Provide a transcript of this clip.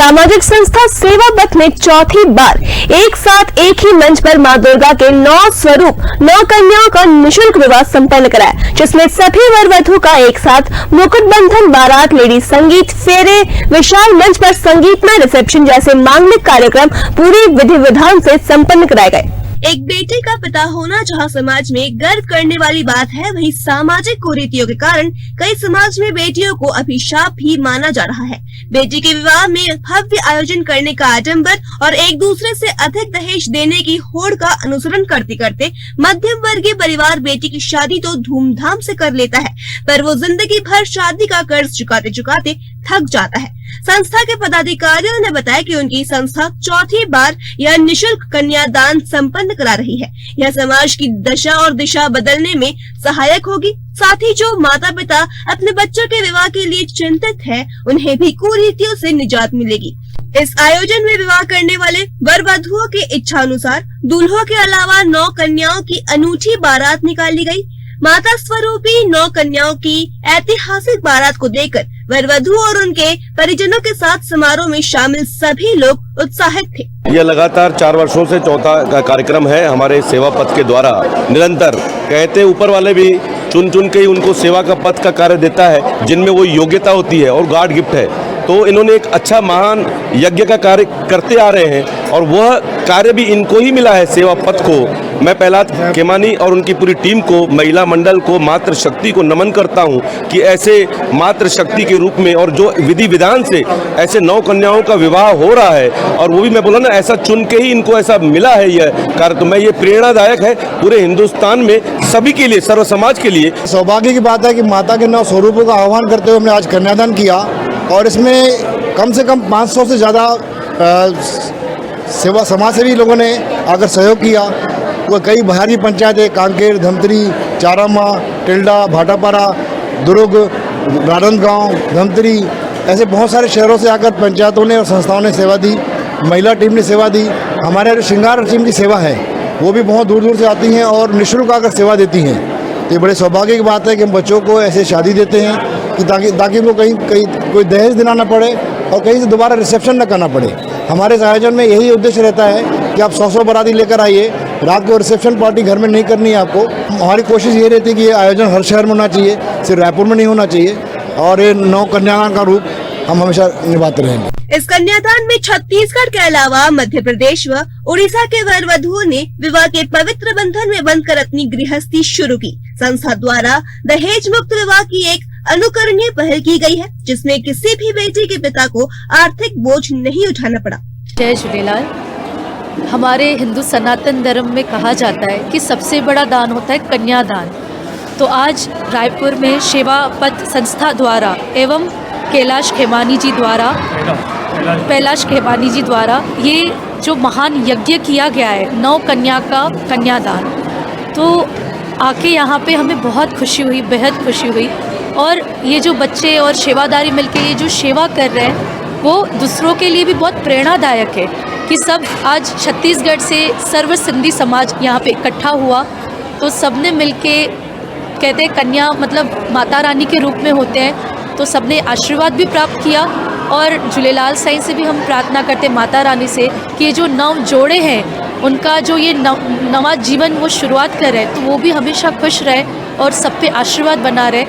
सामाजिक संस्था सेवा पथ ने चौथी बार एक साथ एक ही मंच पर मां दुर्गा के 9 स्वरूप 9 कन्याओं का निःशुल्क विवाह संपन्न कराया, जिसमें सभी वर वधू का एक साथ मुकुट बंधन, बारात, लेडी संगीत, फेरे, विशाल मंच पर संगीतमय रिसेप्शन जैसे मांगलिक कार्यक्रम पूरी विधि विधान से संपन्न कराए गए। एक बेटे का पिता होना जहां समाज में गर्व करने वाली बात है, वहीं सामाजिक कुरीतियों के कारण कई समाज में बेटियों को अभिशाप भी माना जा रहा है। बेटी के विवाह में भव्य आयोजन करने का आडंबर और एक दूसरे से अधिक दहेज देने की होड़ का अनुसरण करते करते मध्यम वर्गीय परिवार बेटी की शादी तो धूमधाम से कर लेता है, पर वो जिंदगी भर शादी का कर्ज चुकाते चुकाते थक जाता है। संस्था के पदाधिकारियों ने बताया कि उनकी संस्था चौथी बार यह निःशुल्क कन्यादान संपन्न करा रही है। यह समाज की दशा और दिशा बदलने में सहायक होगी। साथ ही जो माता पिता अपने बच्चों के विवाह के लिए चिंतित हैं, उन्हें भी कुरीतियों से निजात मिलेगी। इस आयोजन में विवाह करने वाले वर वधुओं के इच्छा अनुसार दूल्हों के अलावा 9 कन्याओं की अनूठी बारात निकाली गई। माता स्वरूपी 9 कन्याओं की ऐतिहासिक बारात को देखकर वर वधु और उनके परिजनों के साथ समारोह में शामिल सभी लोग उत्साहित थे। यह लगातार 4 वर्षों से चौथा कार्यक्रम है हमारे सेवा पथ के द्वारा। निरंतर कहते ऊपर वाले भी चुन चुन के ही उनको सेवा का पथ का कार्य देता है, जिनमें वो योग्यता होती है और गॉड गिफ्ट है। तो इन्होंने एक अच्छा महान यज्ञ का कार्य करते आ रहे हैं और वह कार्य भी इनको ही मिला है सेवा पथ को। मैं प्रहलाद खेमानी और उनकी पूरी टीम को, महिला मंडल को, मातृ शक्ति को नमन करता हूं कि ऐसे मातृ शक्ति के रूप में और जो विधि विधान से ऐसे 9 कन्याओं का विवाह हो रहा है, और वो भी मैं बोला ना ऐसा चुन के ही इनको ऐसा मिला है यह कार्य। तो मैं ये प्रेरणादायक है पूरे हिंदुस्तान में सभी के लिए, सर्व समाज के लिए। सौभाग्य की बात है कि माता के 9 स्वरूपों का आह्वान करते हुए हमने आज कन्यादान किया और इसमें कम से कम 500 से ज़्यादा सेवा समाजसेवी लोगों ने आकर सहयोग किया। वो कई बाहरी पंचायतें, कांकेर, धमतरी, चारामा, टिल्डा, भाटापारा, दुर्ग, राजनांदगांव, धमतरी, ऐसे बहुत सारे शहरों से आकर पंचायतों ने और संस्थाओं ने सेवा दी। महिला टीम ने सेवा दी। हमारे जो श्रृंगार टीम की सेवा है वो भी बहुत दूर दूर से आती हैं और निःशुल्क आकर सेवा देती हैं। तो ये बड़े सौभाग्य की बात है कि हम बच्चों को ऐसे शादी देते हैं कि ताकि उनको कहीं कोई दहेज देना न पड़े और कहीं से दोबारा रिसेप्शन न करना पड़े। हमारे इस आयोजन में यही उद्देश्य रहता है कि आप 100 बाराती लेकर आइए, रात को रिसेप्शन पार्टी घर में नहीं करनी है आपको। हमारी कोशिश ये रहती है कि ये आयोजन हर शहर में होना चाहिए, सिर्फ रायपुर में नहीं होना चाहिए, और ये 9 कन्यादान का रूप हम हमेशा निभाते रहेंगे। इस कन्यादान में छत्तीसगढ़ के अलावा मध्य प्रदेश व उड़ीसा के वर वधुओं ने विवाह के पवित्र बंधन में बंधकर अपनी गृहस्थी शुरू की। संस्था द्वारा दहेज मुक्त विवाह की एक अनुकरणीय पहल की गई है, जिसमें किसी भी बेटी के पिता को आर्थिक बोझ नहीं उठाना पड़ा। जय झूलेलाल। हमारे हिंदू सनातन धर्म में कहा जाता है कि सबसे बड़ा दान होता है कन्यादान। तो आज रायपुर में सेवा पथ संस्था द्वारा एवं कैलाश खेमानी जी द्वारा ये जो महान यज्ञ किया गया है 9 कन्या का कन्यादान, तो आके यहाँ पे हमें बहुत खुशी हुई, बेहद खुशी हुई। और ये जो बच्चे और सेवादारी मिलके ये जो सेवा कर रहे हैं वो दूसरों के लिए भी बहुत प्रेरणादायक है कि सब आज छत्तीसगढ़ से सर्व सिंधी समाज यहाँ पे इकट्ठा हुआ, तो सबने मिलके कहते हैं कन्या मतलब माता रानी के रूप में होते हैं, तो सबने आशीर्वाद भी प्राप्त किया। और झूलेलाल साईं से भी हम प्रार्थना करते माता रानी से कि ये जो 9 जोड़े हैं उनका जो ये नवा जीवन वो शुरुआत कर रहे हैं, तो वो भी हमेशा खुश रहे और सब पे आशीर्वाद बना रहे।